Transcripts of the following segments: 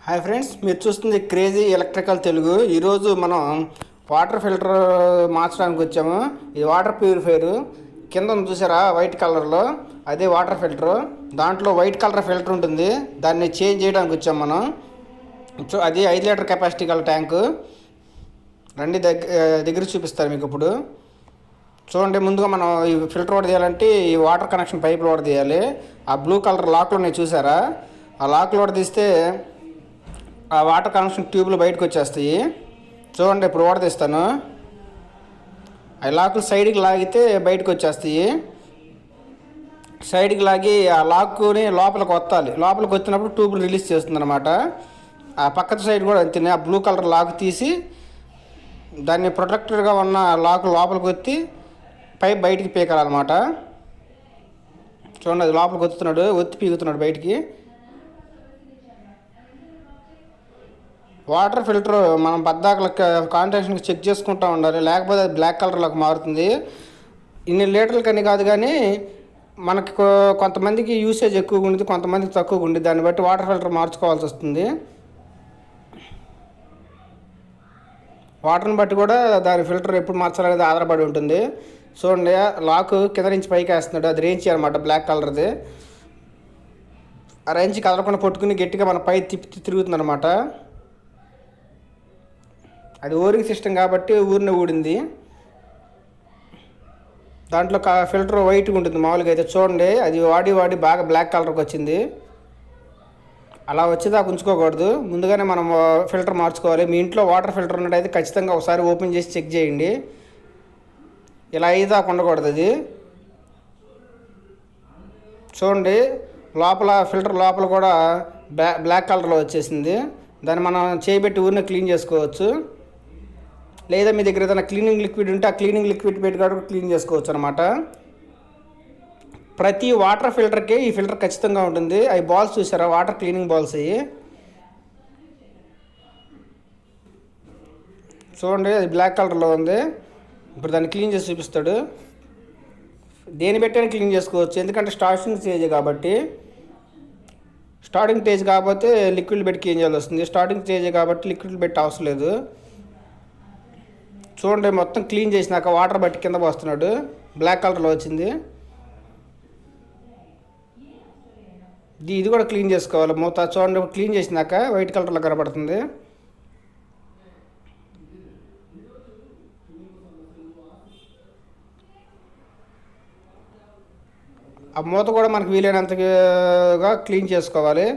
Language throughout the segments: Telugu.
హాయ్ ఫ్రెండ్స్, మీరు చూస్తుంది క్రేజీ ఎలక్ట్రికల్ తెలుగు. ఈరోజు మనం వాటర్ ఫిల్టర్ మార్చడానికి వచ్చాము. ఇది వాటర్ ప్యూరిఫైయర్. కింద చూసారా వైట్ కలర్లో, అదే వాటర్ ఫిల్టరు. దాంట్లో వైట్ కలర్ ఫిల్టర్ ఉంటుంది, దాన్ని చేంజ్ చేయడానికి వచ్చాము మనం. అది 5 లీటర్ కెపాసిటీ గల ట్యాంకు. రండి దగ్గర చూపిస్తారు మీకు. ఇప్పుడు చూడండి, ముందుగా మనం ఈ ఫిల్టర్ వాటర్ తీయాలంటే ఈ వాటర్ కనెక్షన్ పైపులు వాటర్ తీయాలి. ఆ బ్లూ కలర్ లాక్లు ఉన్నాయి చూసారా, ఆ లాక్లు వాటర్ తీస్తే ఆ వాటర్ కనెక్షన్ ట్యూబ్లు బయటకు వచ్చేస్తాయి. చూడండి, ఇప్పుడు వాటర్ తీస్తాను. ఆ లాక్లు సైడ్కి లాగితే బయటకు వచ్చేస్తాయి. సైడ్కి లాగి ఆ లాక్కుని లోపలికి వత్తాలి. లోపలికి వచ్చినప్పుడు ట్యూబ్లు రిలీజ్ చేస్తుంది అనమాట. ఆ పక్కన సైడ్ కూడా అంతే. ఆ బ్లూ కలర్ లాక్ తీసి దాన్ని ప్రొటెక్టర్గా ఉన్న లాక్ లోపలికి వచ్చి పైప్ బయటికి పీకాలన్నమాట. చూడండి, అది లోపలికి వస్తున్నాడు, ఒత్తి పీకుతున్నాడు బయటికి. వాటర్ ఫిల్టర్ మనం పద్దాకల కాంటాక్ట్కి చెక్ చేసుకుంటూ ఉండాలి, లేకపోతే అది బ్లాక్ కలర్లోకి మారుతుంది. ఇన్ని లీటర్లకని కాదు, కానీ మనకి కొంతమందికి యూసేజ్ ఎక్కువగా ఉండేది, కొంతమందికి తక్కువగా ఉండేది. దాన్ని బట్టి వాటర్ ఫిల్టర్ మార్చుకోవాల్సి వస్తుంది. వాటర్ని బట్టి కూడా దాని ఫిల్టర్ ఎప్పుడు మార్చాలనేది ఆధారపడి ఉంటుంది. చూడండి, లాక్ కింద నుంచి పైకి వేస్తున్నాడు, అది రేంచి అనమాట, బ్లాక్ కలర్ది. ఆ రేంచి కదలకుండా పట్టుకుని గట్టిగా మన పై తిరుగుతుంది అనమాట. అది ఓరింగ్ సిస్టమ్ కాబట్టి ఊరినే ఊడింది. దాంట్లో ఫిల్టర్ వైట్గా ఉంటుంది మామూలుగా అయితే. చూడండి, అది వాడి బాగా బ్లాక్ కలర్కి వచ్చింది. అలా వచ్చేదాకా ఉంచుకోకూడదు, ముందుగానే మనం ఫిల్టర్ మార్చుకోవాలి. మీ ఇంట్లో వాటర్ ఫిల్టర్ ఉన్నట్టయితే ఖచ్చితంగా ఒకసారి ఓపెన్ చేసి చెక్ చేయండి. ఇలా అయ్యేదాకా ఉండకూడదు అది. చూడండి, లోపల ఫిల్టర్ లోపల కూడా బ్లాక్ కలర్లో వచ్చేసింది. దాన్ని మనం చేయబెట్టి ఊరినే క్లీన్ చేసుకోవచ్చు. లేదా మీ దగ్గర ఏదైనా క్లీనింగ్ లిక్విడ్ ఉంటే ఆ క్లీనింగ్ లిక్విడ్ పెట్టి కూడా క్లీన్ చేసుకోవచ్చు అనమాట. ప్రతి వాటర్ ఫిల్టర్కి ఈ ఫిల్టర్ ఖచ్చితంగా ఉంటుంది. అవి బాల్స్ చూసారా, వాటర్ క్లీనింగ్ బాల్స్ అవి. చూడండి, అది బ్లాక్ కలర్లో ఉంది. ఇప్పుడు దాన్ని క్లీన్ చేసి చూపిస్తాడు. దేని పెట్టైనా క్లీన్ చేసుకోవచ్చు, ఎందుకంటే స్టార్టింగ్ స్టేజ్ కాబట్టి. స్టార్టింగ్ స్టేజ్ కాకపోతే లిక్విడ్ పెట్టి క్లీన్ చేయాల్సి వస్తుంది. స్టార్టింగ్ స్టేజ్ కాబట్టి లిక్విడ్ పెట్టి అవసరం లేదు. చూడండి, మొత్తం క్లీన్ చేసినాక వాటర్ బట్టి కింద పోస్తున్నాడు, బ్లాక్ కలర్లో వచ్చింది. ఇది కూడా క్లీన్ చేసుకోవాలి మూత. చూడండి, క్లీన్ చేసినాక వైట్ కలర్లో కనబడుతుంది. ఆ మూత కూడా మనకు వీలైనంతగా క్లీన్ చేసుకోవాలి.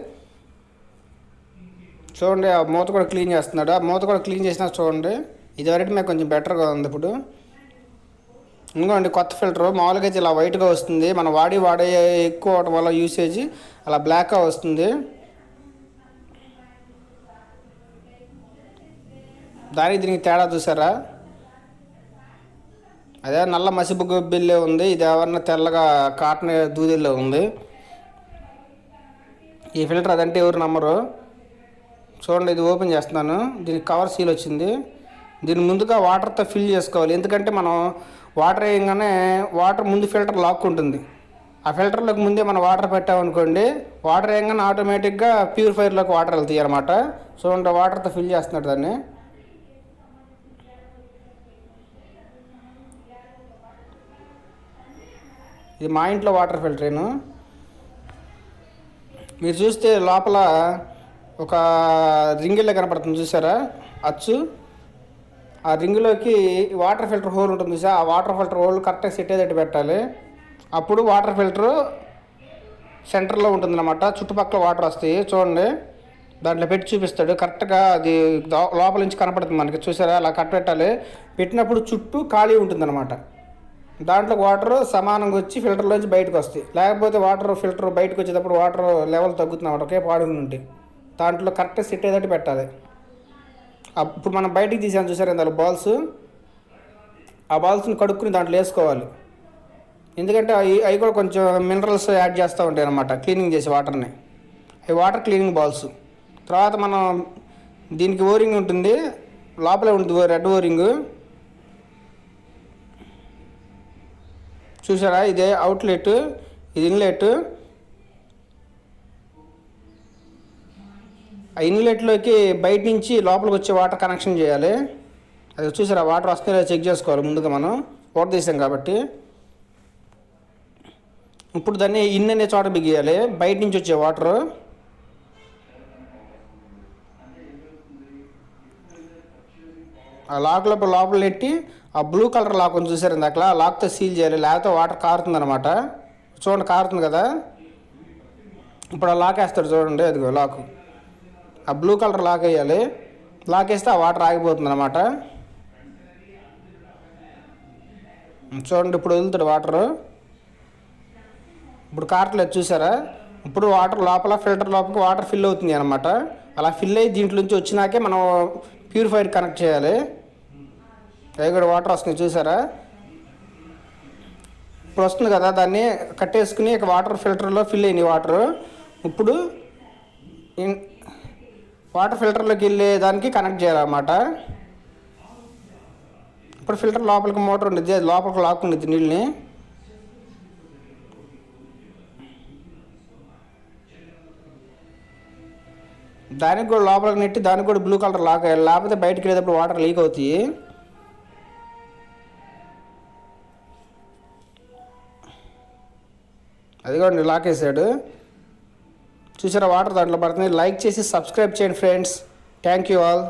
చూడండి, ఆ మూత కూడా క్లీన్ చేస్తున్నాడు. ఆ మూత కూడా క్లీన్ చేసినాక చూడండి, ఇదివరకు మీకు కొంచెం బెటర్గా ఉంది. ఇప్పుడు ఇంకోండి, కొత్త ఫిల్టర్ మామూలుగా అయితే ఇలా వైట్గా వస్తుంది. మనం వాడే ఎక్కువ అవడం వల్ల యూసేజ్ అలా బ్లాక్గా వస్తుంది. దీనికి తేడా చూసారా, అదే నల్ల మసిబుగ్గు బిల్లే ఉంది, ఇది ఎవరన్నా తెల్లగా కాటన్ దూదిల్లో ఉంది. ఈ ఫిల్టర్ అదంటే ఎవరు నమ్మరు. చూడండి, ఇది ఓపెన్ చేస్తున్నాను. దీనికి కవర్ సీల్ వచ్చింది. దీన్ని ముందుగా వాటర్తో ఫిల్ చేసుకోవాలి, ఎందుకంటే మనం వాటర్ వేయగానే వాటర్ ముందు ఫిల్టర్ లాక్కుంటుంది. ఆ ఫిల్టర్లోకి ముందే మనం వాటర్ పెట్టామనుకోండి, వాటర్ వేయగానే ఆటోమేటిక్గా ప్యూరిఫైర్లోకి వాటర్ వెళ్తాయి అన్నమాట. చూడండి, వాటర్తో ఫిల్ చేస్తున్నాడు దాన్ని. ఇది మా ఇంట్లో వాటర్ ఫిల్టరేను. మీరు చూస్తే లోపల ఒక రింగిల్లో కనపడుతుంది చూసారా, అచ్చు. ఆ రింగులోకి వాటర్ ఫిల్టర్ హోల్ ఉంటుంది సార్. ఆ వాటర్ ఫిల్టర్ హోల్ కరెక్ట్గా సెట్ అయ్యేటట్టు పెట్టాలి. అప్పుడు వాటర్ ఫిల్టర్ సెంటర్లో ఉంటుందన్నమాట, చుట్టుపక్కల వాటర్ వస్తాయి. చూడండి, దాంట్లో పెట్టి చూపిస్తాడు కరెక్ట్గా. అది లోపల నుంచి కనపడుతుంది మనకి, చూసారా, అలా కట్ పెట్టాలి. పెట్టినప్పుడు చుట్టూ ఖాళీ ఉంటుందన్నమాట. దాంట్లో వాటర్ సమానంగా వచ్చి ఫిల్టర్లోంచి బయటకు వస్తాయి. లేకపోతే వాటర్ ఫిల్టర్ బయటకు వచ్చేటప్పుడు వాటర్ లెవెల్ తగ్గుతుందన్నమాట, ఒకే పాడుగా ఉంటే. దాంట్లో కరెక్ట్గా సెట్ అయ్యేటట్టు పెట్టాలి. ఇప్పుడు మనం బయటికి తీసాను చూసారు దాంట్లో బాల్స్. ఆ బాల్స్ని కడుక్కుని దాంట్లో వేసుకోవాలి, ఎందుకంటే అవి కూడా కొంచెం మినరల్స్ యాడ్ చేస్తూ ఉంటాయి అన్నమాట క్లీనింగ్ చేసే వాటర్ని. అవి వాటర్ క్లీనింగ్ బాల్స్. తర్వాత మనం దీనికి ఓరింగ్ ఉంటుంది, లోపలే ఉంటుంది రెడ్ ఓరింగ్. చూసారా, ఇదే అవుట్లెట్, ఇది ఇన్లెట్. ఆ ఇన్లెట్లోకి బయట నుంచి లోపలికి వచ్చే వాటర్ కనెక్షన్ చేయాలి. అది చూసారా, వాటర్ వస్తే చెక్ చేసుకోవాలి ముందుగా, మనం వాటర్ తీసాం కాబట్టి. ఇప్పుడు దాన్ని ఇన్ అనే చోట బిగియాలి, బయట నుంచి వచ్చే వాటరు. ఆ లాక్లో లోపల పెట్టి ఆ బ్లూ కలర్ లాక్ ఉంది చూసారు ఇందాక, ఆ లాక్తో సీల్ చేయాలి, లేకపోతే వాటర్ కారుతుంది అనమాట. చూడండి, కారుతుంది కదా. ఇప్పుడు ఆ లాక్ వేస్తాడు చూడండి, అదిగో లాక్. ఆ బ్లూ కలర్ లాక్ వేయాలి, లాక్ వేస్తే ఆ వాటర్ ఆగిపోతుంది అనమాట. చూడండి, ఇప్పుడు వదులుతాడు వాటరు. ఇప్పుడు కారట్లేదు చూసారా. ఇప్పుడు వాటర్ లోపల ఫిల్టర్ లోపలికి వాటర్ ఫిల్ అవుతుంది అనమాట. అలా ఫిల్ అయ్యి దీంట్లో నుంచి వచ్చినాకే మనం ప్యూరిఫైర్ కనెక్ట్ చేయాలి. అవి కూడా వాటర్ వస్తుంది చూసారా. ఇప్పుడు వస్తుంది కదా, దాన్ని కట్టేసుకుని ఇక వాటర్ ఫిల్టర్లో ఫిల్ అయినాయి వాటరు. ఇప్పుడు వాటర్ ఫిల్టర్లోకి వెళ్ళే దానికి కనెక్ట్ చేయాలన్నమాట. ఇప్పుడు ఫిల్టర్ లోపలికి మోటార్ ఉండిద్ది, అది లోపలికి లాక్కుండిద్ది నీళ్ళని. దానికి కూడా లోపలికి నెట్టి దానికి కూడా బ్లూ కలర్ లాక్ అయ్యాలి, లేకపోతే బయటికి వెళ్ళేటప్పుడు వాటర్ లీక్ అవుతాయి. అది కూడా లాక్ వేసాడు చూసారా, వాటర్ దాంట్లో పడుతుంది. లైక్ చేసి సబ్స్క్రైబ్ చేయండి ఫ్రెండ్స్. Thank you all.